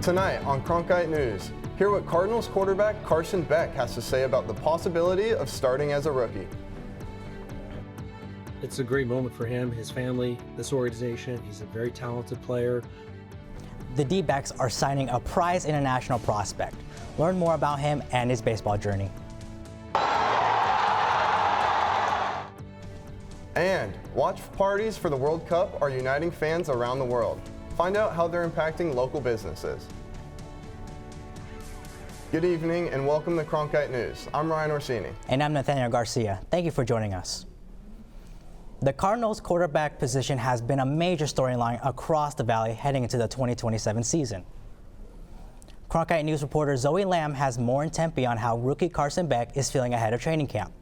Tonight on Cronkite News, hear what Cardinals quarterback Carson Beck has to say about the possibility of starting as a rookie. It's a great moment for him, his family, this organization. He's a very talented player. The D-backs are signing a prize international prospect. Learn more about him and his baseball journey. And watch parties for the World Cup are uniting fans around the world. Find out how they're impacting local businesses. Good evening and welcome to Cronkite News. I'm Ryan Orsini. And I'm Nathaniel Garcia. Thank you for joining us. The Cardinals quarterback position has been a major storyline across the Valley heading into the 2027 season. Cronkite News reporter Zoe Lamb has more in Tempe on how rookie Carson Beck is feeling ahead of training camp.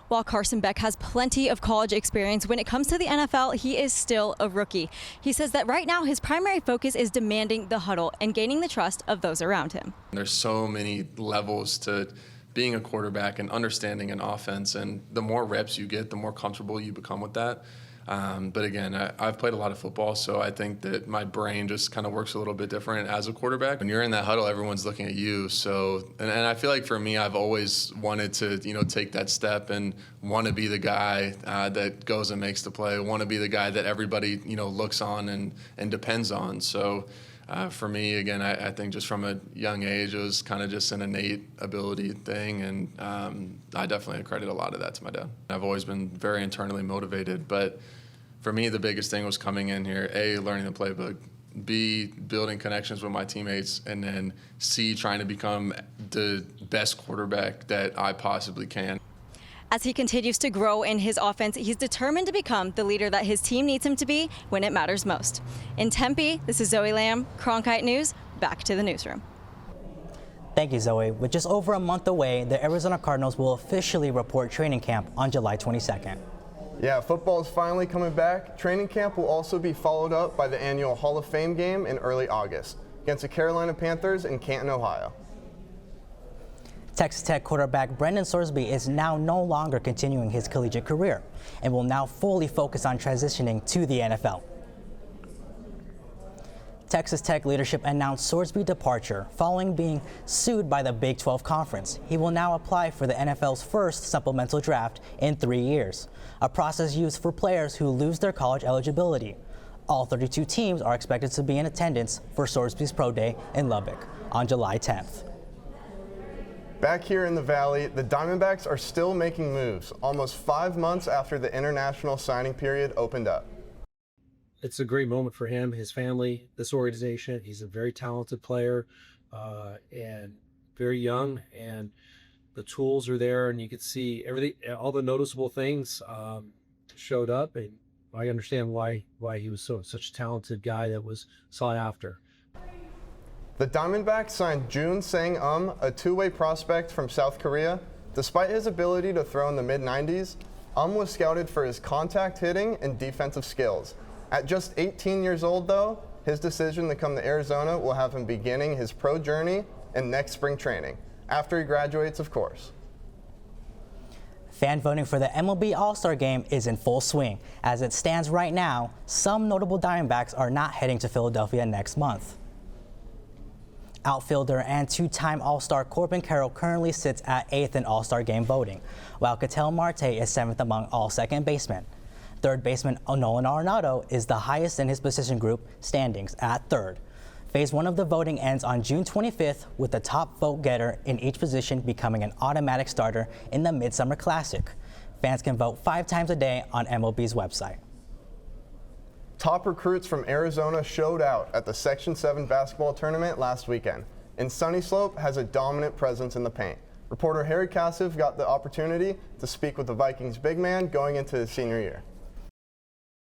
While Carson Beck has plenty of college experience, when it comes to the NFL, he is still a rookie. He says that right now his primary focus is demanding the huddle and gaining the trust of those around him. There's so many levels to being a quarterback and understanding an offense, and the more reps you get, the more comfortable you become with that. But again, I've played a lot of football, so I think that my brain just kind of works a little bit different as a quarterback. When you're in that huddle, everyone's looking at you. So, and I feel like for me, I've always wanted to, take that step and want to be the guy that goes and makes the play, want to be the guy that everybody, looks on and depends on. So for me, again, I think just from a young age, it was kind of just an innate ability thing, and I definitely credit a lot of that to my dad. I've always been very internally motivated, but for me, the biggest thing was coming in here, A, learning the playbook, B, building connections with my teammates, and then C, trying to become the best quarterback that I possibly can. As he continues to grow in his offense, he's determined to become the leader that his team needs him to be when it matters most. In Tempe, this is Zoe Lamb, Cronkite News. Back to the newsroom. Thank you, Zoe. With just over a month away, the Arizona Cardinals will officially report training camp on July 22nd. Yeah, football is finally coming back. Training camp will also be followed up by the annual Hall of Fame game in early August against the Carolina Panthers in Canton, Ohio. Texas Tech quarterback Brendan Sorsby is now no longer continuing his collegiate career and will now fully focus on transitioning to the NFL. Texas Tech leadership announced Sorsby's departure following being sued by the Big 12 Conference. He will now apply for the NFL's first supplemental draft in 3 years, a process used for players who lose their college eligibility. All 32 teams are expected to be in attendance for Sorsby's Pro Day in Lubbock on July 10th. Back here in the Valley, the Diamondbacks are still making moves, almost 5 months after the international signing period opened up. It's a great moment for him, his family, this organization. He's a very talented player and very young, and the tools are there, and you could see everything, all the noticeable things showed up, and I understand why he was such a talented guy that was sought after. The Diamondbacks signed Jun Sang-um, a two-way prospect from South Korea. Despite his ability to throw in the mid-90s, was scouted for his contact hitting and defensive skills. At just 18 years old, though, his decision to come to Arizona will have him beginning his pro journey in next spring training, after he graduates, of course. Fan voting for the MLB All-Star Game is in full swing. As it stands right now, some notable Diamondbacks are not heading to Philadelphia next month. Outfielder and two-time All-Star Corbin Carroll currently sits at 8th in All-Star Game voting, while Ketel Marte is 7th among all second basemen. Third baseman Nolan Arenado is the highest in his position group standings at 3rd. Phase 1 of the voting ends on June 25th, with the top vote getter in each position becoming an automatic starter in the Midsummer Classic. Fans can vote 5 times a day on MLB's website. Top recruits from Arizona showed out at the Section 7 basketball tournament last weekend, and Sunny Slope has a dominant presence in the paint. Reporter Harry Kassiv got the opportunity to speak with the Vikings big man going into his senior year.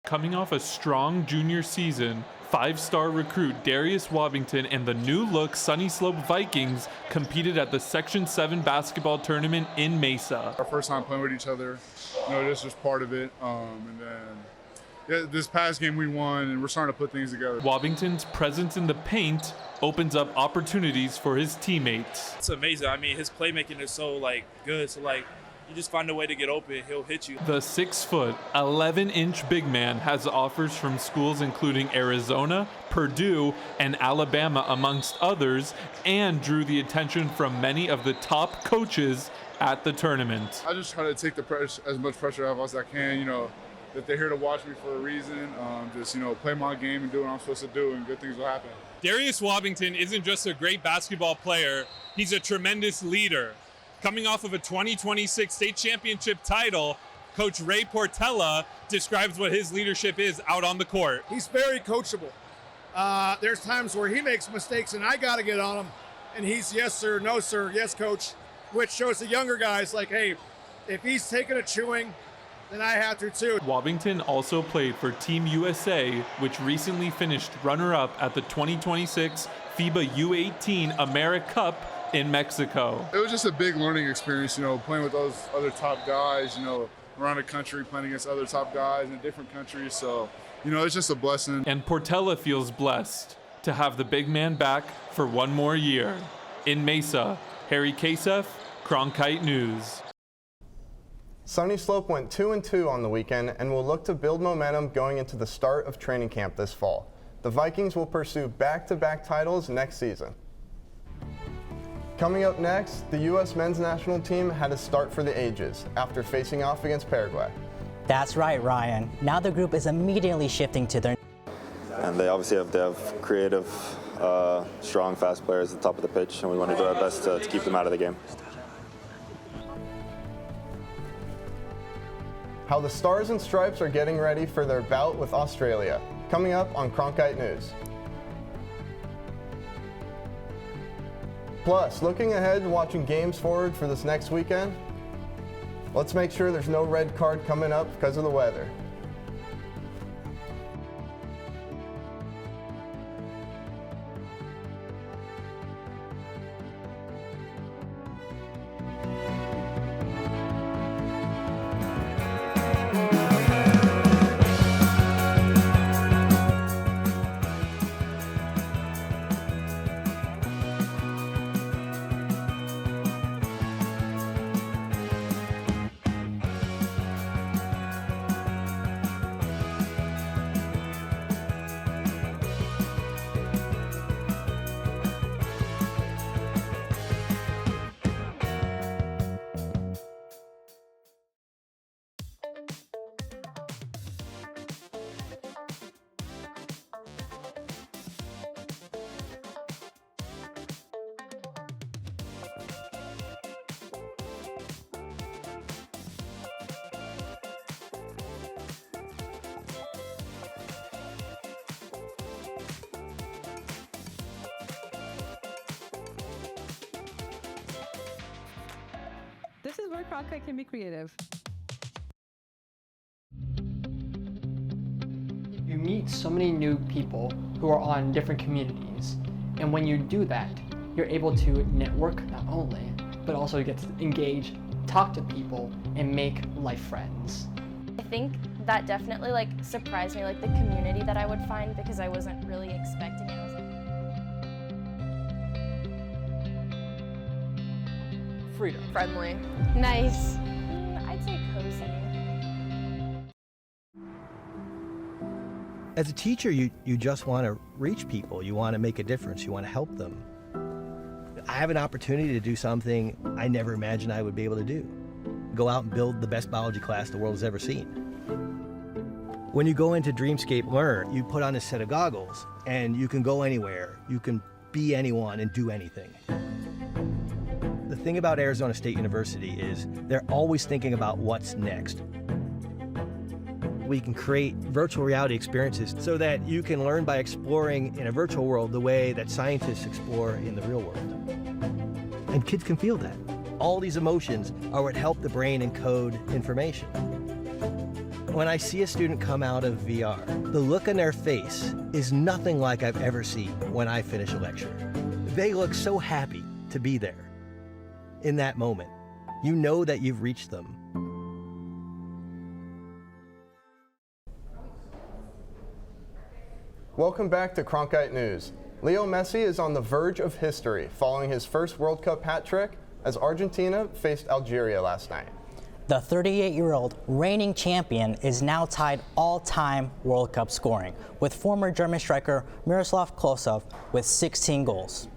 Coming off a strong junior season, 5-star recruit Darius Wobbington and the new-look Sunny Slope Vikings competed at the Section 7 basketball tournament in Mesa. Our first time playing with each other, this was part of it, and then this past game we won, and we're starting to put things together. Wobbington's presence in the paint opens up opportunities for his teammates. It's amazing. I mean, his playmaking is so good. So you just find a way to get open, he'll hit you. The 6-foot, 11-inch big man has offers from schools including Arizona, Purdue, and Alabama, amongst others, and drew the attention from many of the top coaches at the tournament. I just try to take the pressure, as much pressure off as I can, you know, that they're here to watch me for a reason. Just, you know, play my game and do what I'm supposed to do, and good things will happen. Darius Wobbington isn't just a great basketball player, he's a tremendous leader. Coming off of a 2026 state championship title, Coach Ray Portella describes what his leadership is out on the court. He's very coachable. There's times where he makes mistakes and I got to get on him, and he's yes sir, no sir, yes coach, which shows the younger guys like, hey, if he's taking a chewing, then I have to too. Wobbington also played for Team USA, which recently finished runner-up at the 2026 FIBA U18 America Cup in Mexico. It was just a big learning experience, you know, playing with those other top guys, you know, around the country, playing against other top guys in different countries. So, you know, it's just a blessing. And Portella feels blessed to have the big man back for one more year. In Mesa, Harry Kasef, Cronkite News. Sunny Slope went 2-2 on the weekend and will look to build momentum going into the start of training camp this fall. The Vikings will pursue back-to-back titles next season. Coming up next, the U.S. men's national team had a start for the ages after facing off against Paraguay. That's right, Ryan. Now the group is immediately shifting to their... And they obviously have creative, strong, fast players at the top of the pitch, and we want to do our best to keep them out of the game. How the Stars and Stripes are getting ready for their bout with Australia. Coming up on Cronkite News. Plus, looking ahead and watching games forward for this next weekend, let's make sure there's no red card coming up because of the weather. This is where Cronkite can be creative. You meet so many new people who are on different communities, and when you do that, you're able to network not only, but also get to engage, talk to people, and make life friends. I think that definitely surprised me, the community that I would find, because I wasn't really expecting it. Freedom. Friendly. Nice. I'd say cozy. As a teacher, you just want to reach people. You want to make a difference. You want to help them. I have an opportunity to do something I never imagined I would be able to do. Go out and build the best biology class the world has ever seen. When you go into Dreamscape Learn, you put on a set of goggles and you can go anywhere. You can be anyone and do anything. The thing about Arizona State University is they're always thinking about what's next. We can create virtual reality experiences so that you can learn by exploring in a virtual world the way that scientists explore in the real world. And kids can feel that. All these emotions are what help the brain encode information. When I see a student come out of VR, the look on their face is nothing like I've ever seen when I finish a lecture. They look so happy to be there. In that moment, you know that you've reached them. Welcome back to Cronkite News. Leo Messi is on the verge of history following his first World Cup hat trick as Argentina faced Algeria last night. The 38-year-old reigning champion is now tied all-time World Cup scoring with former German striker Miroslav Klose with 16 goals.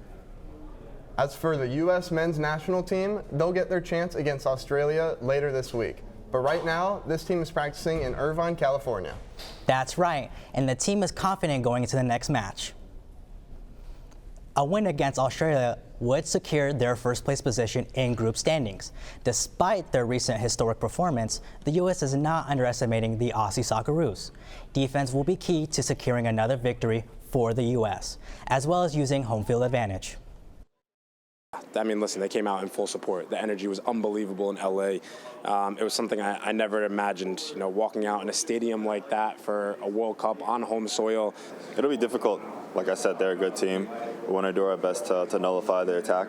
As for the U.S. men's national team, they'll get their chance against Australia later this week. But right now, this team is practicing in Irvine, California. That's right, and the team is confident going into the next match. A win against Australia would secure their first place position in group standings. Despite their recent historic performance, the U.S. is not underestimating the Aussie Socceroos. Defense will be key to securing another victory for the U.S., as well as using home field advantage. I mean, listen, they came out in full support. The energy was unbelievable in LA. It was something I never imagined, you know, walking out in a stadium like that for a World Cup on home soil. It'll be difficult. Like I said, they're a good team. We want to do our best to nullify their attack.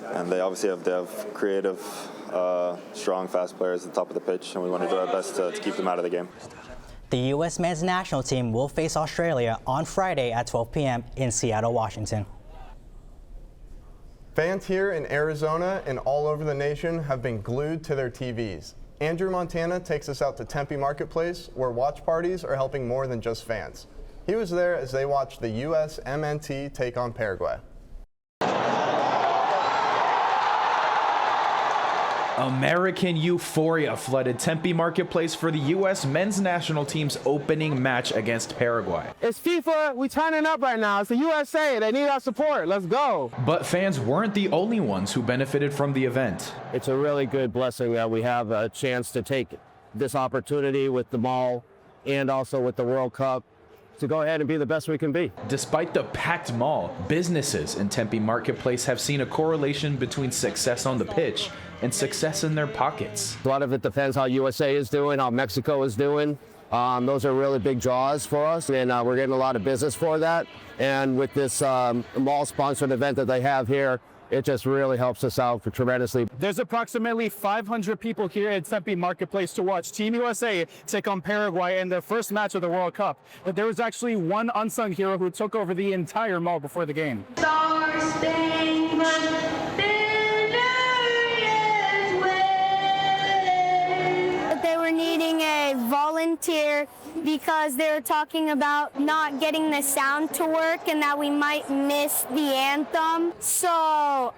And they obviously have creative, strong, fast players at the top of the pitch, and we want to do our best to keep them out of the game. The U.S. men's national team will face Australia on Friday at 12 p.m. in Seattle, Washington. Fans here in Arizona and all over the nation have been glued to their TVs. Andrew Montana takes us out to Tempe Marketplace, where watch parties are helping more than just fans. He was there as they watched the U.S. MNT take on Paraguay. American euphoria flooded Tempe Marketplace for the U.S. men's national team's opening match against Paraguay. It's FIFA. We turning up right now. It's the USA. They need our support. Let's go. But fans weren't the only ones who benefited from the event. It's a really good blessing that we have a chance to take this opportunity with the mall and also with the World Cup to go ahead and be the best we can be. Despite the packed mall, businesses in Tempe Marketplace have seen a correlation between success on the pitch and success in their pockets. A lot of it depends how USA is doing, how Mexico is doing. Those are really big draws for us, and we're getting a lot of business for that. And with this mall-sponsored event that they have here, it just really helps us out tremendously. There's approximately 500 people here at Tempe Marketplace to watch Team USA take on Paraguay in their first match of the World Cup. But there was actually one unsung hero who took over the entire mall before the game. They were needing a volunteer because they were talking about not getting the sound to work and that we might miss the anthem. So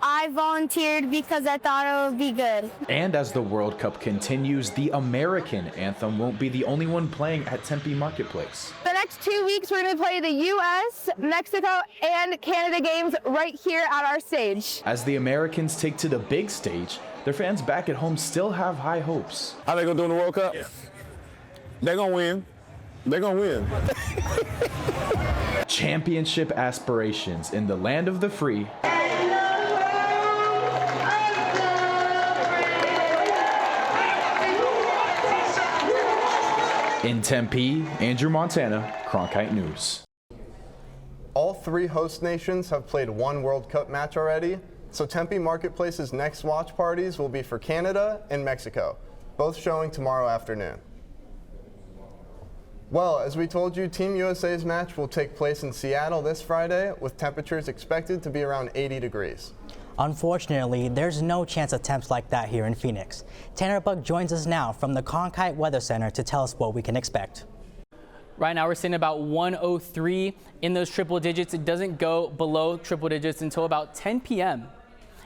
I volunteered because I thought it would be good. And as the World Cup continues, the American anthem won't be the only one playing at Tempe Marketplace. The next 2 weeks, we're going to play the U.S., Mexico, and Canada games right here at our stage. As the Americans take to the big stage, their fans back at home still have high hopes. How they gonna do in the World Cup? Yeah. They're gonna win. They're gonna win. Championship aspirations in the land of the free. In Tempe, Andrew Montana, Cronkite News. All three host nations have played one World Cup match already, so Tempe Marketplace's next watch parties will be for Canada and Mexico, both showing tomorrow afternoon. Well, as we told you, Team USA's match will take place in Seattle this Friday, with temperatures expected to be around 80 degrees. Unfortunately, there's no chance of temps like that here in Phoenix. Tanner Buck joins us now from the Cronkite Weather Center to tell us what we can expect. Right now we're sitting about 103 in those triple digits. It doesn't go below triple digits until about 10 p.m.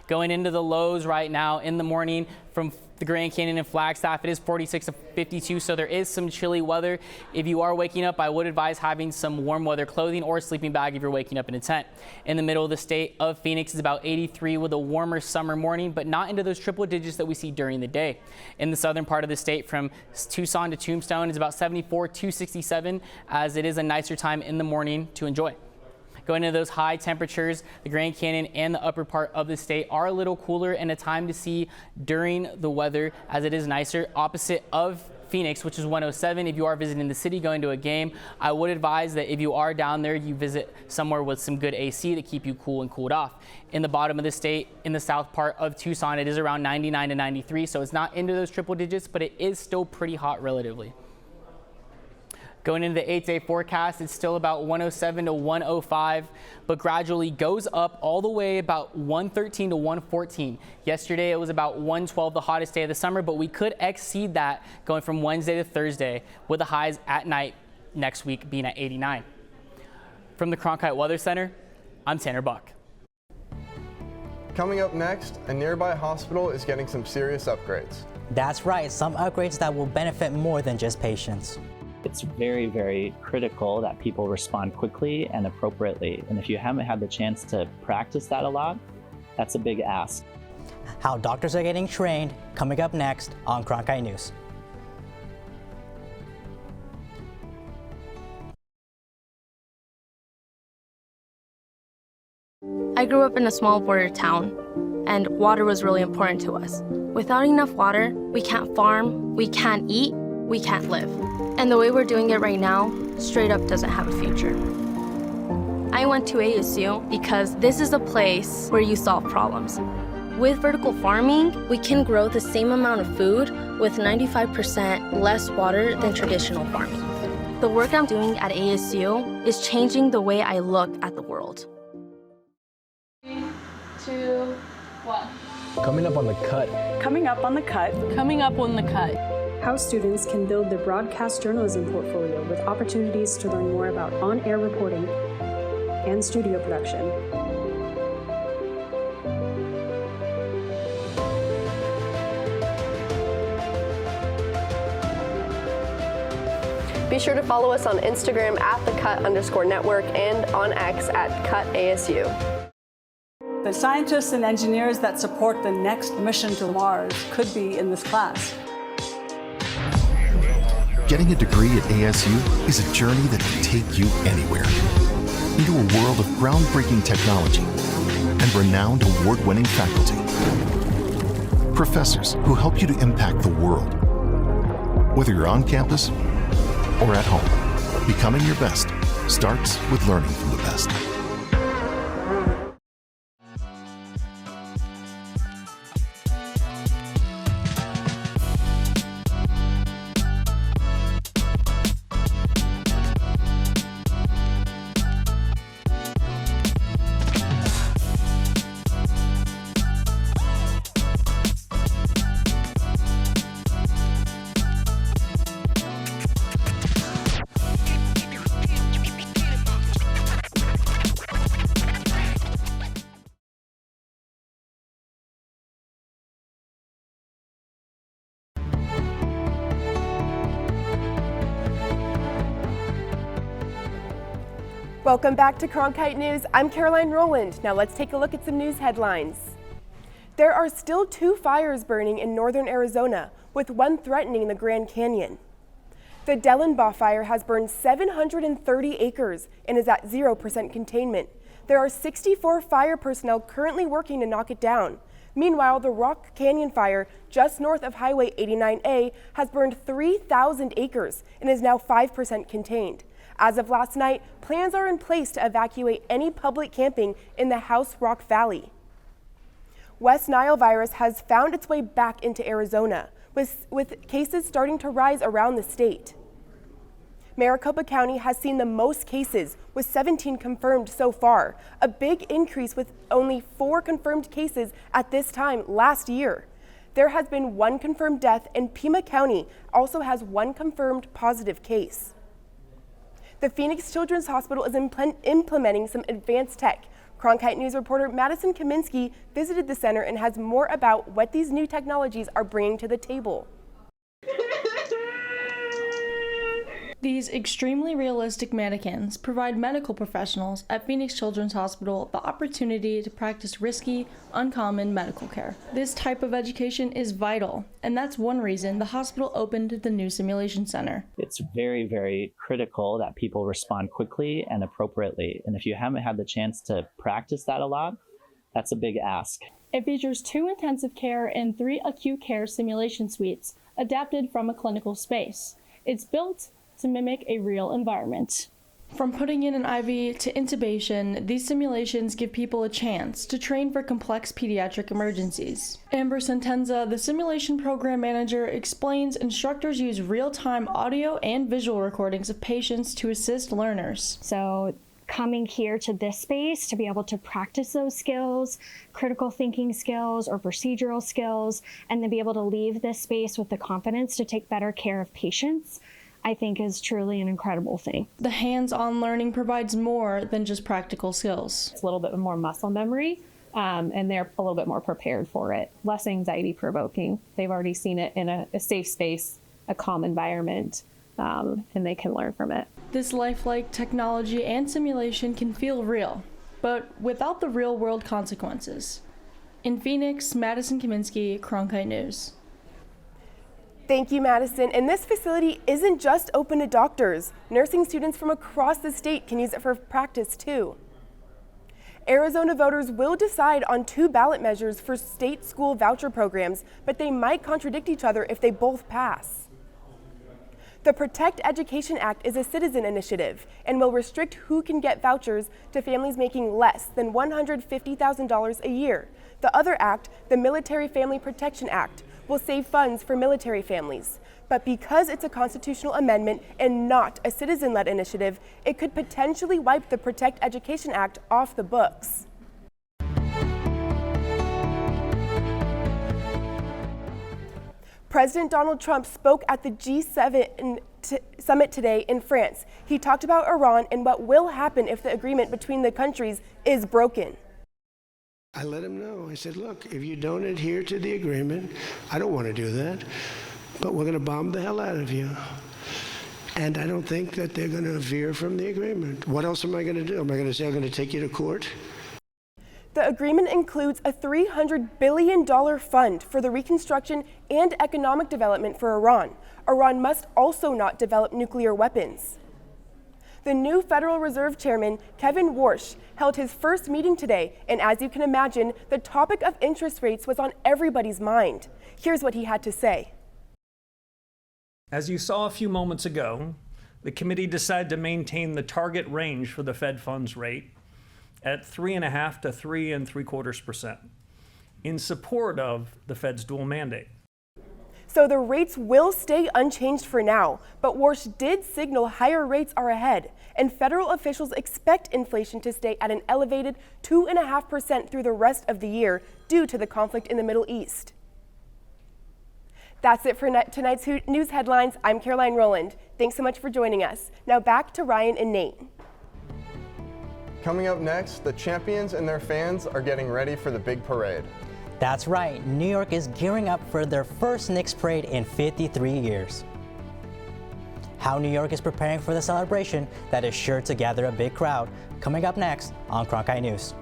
Going into the lows right now in the morning from the Grand Canyon and Flagstaff, it is 46 to 52, so there is some chilly weather. If you are waking up, I would advise having some warm weather clothing or a sleeping bag if you're waking up in a tent. In the middle of the state of Phoenix is about 83 with a warmer summer morning, but not into those triple digits that we see during the day. In the southern part of the state from Tucson to Tombstone is about 74 to 67, as it is a nicer time in the morning to enjoy. Going into those high temperatures, the Grand Canyon and the upper part of the state are a little cooler and a time to see during the weather, as it is nicer. Opposite of Phoenix, which is 107. If you are visiting the city going to a game, I would advise that if you are down there, you visit somewhere with some good AC to keep you cool and cooled off. In the bottom of the state, in the south part of Tucson, it is around 99 to 93, so it's not into those triple digits, but it is still pretty hot relatively. Going into the 8-day forecast, it's still about 107 to 105, but gradually goes up all the way about 113 to 114. Yesterday it was about 112, the hottest day of the summer, but we could exceed that going from Wednesday to Thursday, with the highs at night next week being at 89. From the Cronkite Weather Center, I'm Tanner Buck. Coming up next, a nearby hospital is getting some serious upgrades. That's right, some upgrades that will benefit more than just patients. It's very, very critical that people respond quickly and appropriately. And if you haven't had the chance to practice that a lot, that's a big ask. How doctors are getting trained, coming up next on Cronkite News. I grew up in a small border town, and water was really important to us. Without enough water, we can't farm, we can't eat, we can't live. And the way we're doing it right now, straight up doesn't have a future. I went to ASU because this is a place where you solve problems. With vertical farming, we can grow the same amount of food with 95% less water than traditional farming. The work I'm doing at ASU is changing the way I look at the world. 3, 2, 1. Coming up on the cut. Coming up on the cut. Coming up on the cut. How students can build their broadcast journalism portfolio with opportunities to learn more about on-air reporting and studio production. Be sure to follow us on Instagram at @thecut_network and on X at @CutASU. The scientists and engineers that support the next mission to Mars could be in this class. Getting a degree at ASU is a journey that can take you anywhere. Into a world of groundbreaking technology and renowned award-winning faculty. Professors who help you to impact the world. Whether you're on campus or at home, becoming your best starts with learning from the best. Welcome back to Cronkite News. I'm Caroline Rowland. Now let's take a look at some news headlines. There are still 2 fires burning in northern Arizona, with one threatening the Grand Canyon. The Dellenbaugh fire has burned 730 acres and is at 0% containment. There are 64 fire personnel currently working to knock it down. Meanwhile, the Rock Canyon fire, just north of Highway 89A, has burned 3,000 acres and is now 5% contained. As of last night, plans are in place to evacuate any public camping in the House Rock Valley. West Nile virus has found its way back into Arizona, with cases starting to rise around the state. Maricopa County has seen the most cases, with 17 confirmed so far, a big increase with only 4 confirmed cases at this time last year. There has been 1 confirmed death, and Pima County also has 1 confirmed positive case. The Phoenix Children's Hospital is implementing some advanced tech. Cronkite News reporter Madison Kaminsky visited the center and has more about what these new technologies are bringing to the table. These extremely realistic mannequins provide medical professionals at Phoenix Children's Hospital the opportunity to practice risky, uncommon medical care. This type of education is vital, and that's one reason the hospital opened the new simulation center. It's very, very critical that people respond quickly and appropriately. And if you haven't had the chance to practice that a lot, that's a big ask. It features 2 intensive care and 3 acute care simulation suites adapted from a clinical space. It's built to mimic a real environment. From putting in an IV to intubation, these simulations give people a chance to train for complex pediatric emergencies. Amber Sentenza, the simulation program manager, explains instructors use real-time audio and visual recordings of patients to assist learners. So coming here to this space to be able to practice those skills, critical thinking skills or procedural skills, and then be able to leave this space with the confidence to take better care of patients, I think is truly an incredible thing. The hands-on learning provides more than just practical skills. It's a little bit more muscle memory, and they're a little bit more prepared for it. Less anxiety provoking. They've already seen it in a safe space, a calm environment, and they can learn from it. This lifelike technology and simulation can feel real, but without the real-world consequences. In Phoenix, Madison Kaminsky, Cronkite News. Thank you, Madison. And this facility isn't just open to doctors. Nursing students from across the state can use it for practice too. Arizona voters will decide on 2 ballot measures for state school voucher programs, but they might contradict each other if they both pass. The Protect Education Act is a citizen initiative and will restrict who can get vouchers to families making less than $150,000 a year. The other act, the Military Family Protection Act, will save funds for military families. But because it's a constitutional amendment and not a citizen-led initiative, it could potentially wipe the Protect Education Act off the books. President Donald Trump spoke at the G7 summit today in France. He talked about Iran and what will happen if the agreement between the countries is broken. I let him know. I said, look, if you don't adhere to the agreement, I don't want to do that, but we're going to bomb the hell out of you. And I don't think that they're going to veer from the agreement. What else am I going to do? Am I going to say I'm going to take you to court? The agreement includes a $300 billion fund for the reconstruction and economic development for Iran. Iran must also not develop nuclear weapons. The new Federal Reserve Chairman, Kevin Warsh, held his first meeting today, and as you can imagine, the topic of interest rates was on everybody's mind. Here's what he had to say. As you saw a few moments ago, the committee decided to maintain the target range for the Fed funds rate at 3.5% to 3.75% in support of the Fed's dual mandate. So the rates will stay unchanged for now, but Warsh did signal higher rates are ahead, and federal officials expect inflation to stay at an elevated 2.5% through the rest of the year due to the conflict in the Middle East. That's it for tonight's news headlines. I'm Caroline Rowland. Thanks so much for joining us. Now back to Ryan and Nate. Coming up next, the champions and their fans are getting ready for the big parade. That's right, New York is gearing up for their first Knicks parade in 53 years. How New York is preparing for the celebration that is sure to gather a big crowd, coming up next on Cronkite News.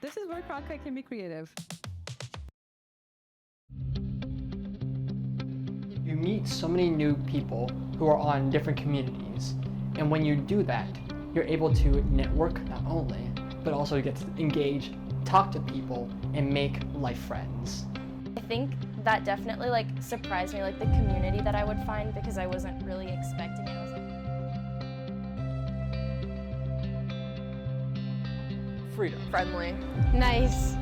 This is where Cronkite can be creative. You meet so many new people who are on different communities, and when you do that, you're able to network not only, but also get to engage, talk to people, and make life friends. I think that definitely surprised me, the community that I would find, because I wasn't really expecting it. Freedom. Friendly. Nice.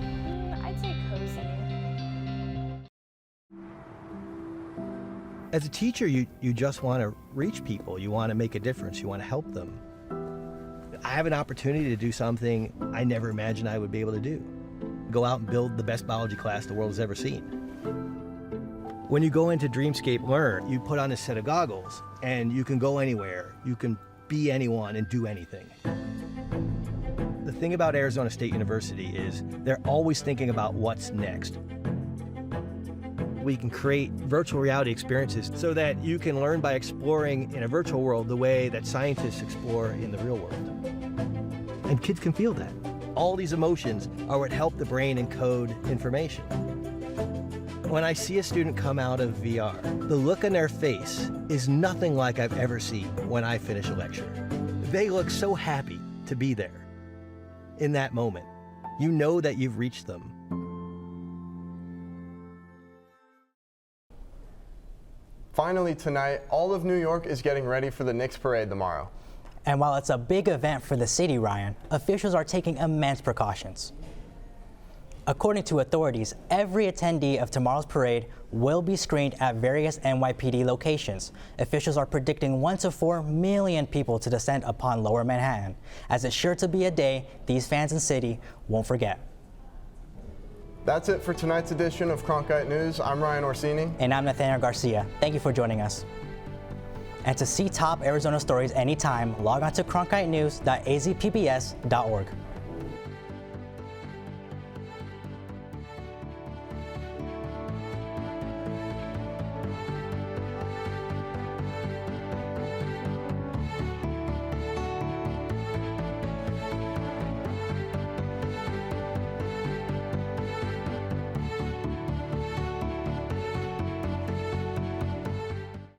I'd would say cozy. As a teacher, you just want to reach people. You want to make a difference. You want to help them. I have an opportunity to do something I never imagined I would be able to do. Go out and build the best biology class the world has ever seen. When you go into Dreamscape Learn, you put on a set of goggles and you can go anywhere. You can be anyone and do anything. The thing about Arizona State University is they're always thinking about what's next. We can create virtual reality experiences so that you can learn by exploring in a virtual world the way that scientists explore in the real world. And kids can feel that. All these emotions are what help the brain encode information. When I see a student come out of VR, the look on their face is nothing like I've ever seen when I finish a lecture. They look so happy to be there. In that moment, you know that you've reached them. Finally tonight, all of New York is getting ready for the Knicks parade tomorrow. And while it's a big event for the city, Ryan, officials are taking immense precautions. According to authorities, every attendee of tomorrow's parade will be screened at various NYPD locations. Officials are predicting 1 to 4 million people to descend upon Lower Manhattan, as it's sure to be a day these fans and city won't forget. That's it for tonight's edition of Cronkite News. I'm Ryan Orsini. And I'm Nathaniel Garcia. Thank you for joining us. And to see top Arizona stories anytime, log on to cronkitenews.azpbs.org.